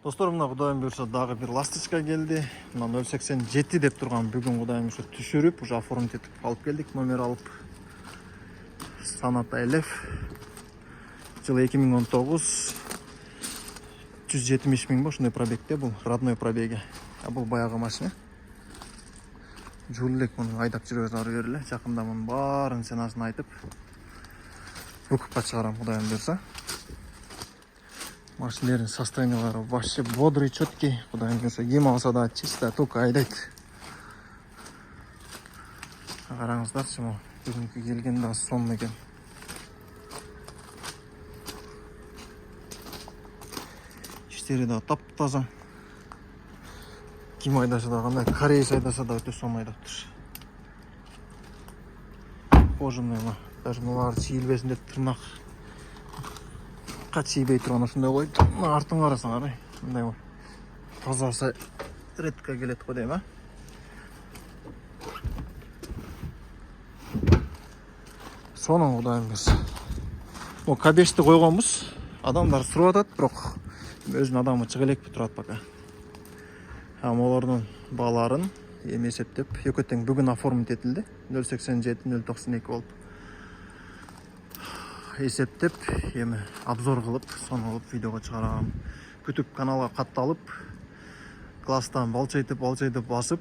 Достор, мына Кудайым буйрса дагы бир ласточка келди. Мына 087 деп турган бүгүн Кудайым буйрса түшүрүп, уже оформить этип алып келдик, номер алып. Санат Элеф. Жыл 2019. 170 миң бу, ушундай пробегде, бул родной пробеги. А бул баягы машина. Жуллек муну айдап жүрөбүз ары бери эле. Жакында мунун баарын ценасын айтып, укупка чыгарам Кудайым буйрса. Машинелердің состояниялары вообще бодрый, четкий. Кудайым буйрса, ким алса да чисто только айдайт. Караңыздарчы, могу бүгүнкү келген да сонун экен. Иштери да таптаза. Ким айдаса да, кандай кореец айдаса да өтө сонун айдаптыр. Кожаный, даже мулар чийилбесин деп тырнак чийбей турган ушундай койду. Артын карасаңар, мындай бар. Тазасы редко келет го дейм, а? Сонун Кудайым буйрса. Бул К5ти койгонбуз. Адамдар сурап атат, бирок өзүнүн адамы чыга элекпи турат пока. Алардын бааларын эми эсептеп, экөөтең бүгүн оформить этилди. 087 092 болуп. Есептеп, эми обзор кылып, сону алып видеого чыгарам. Күтүп каналга катталып, класстан балчайтып басып,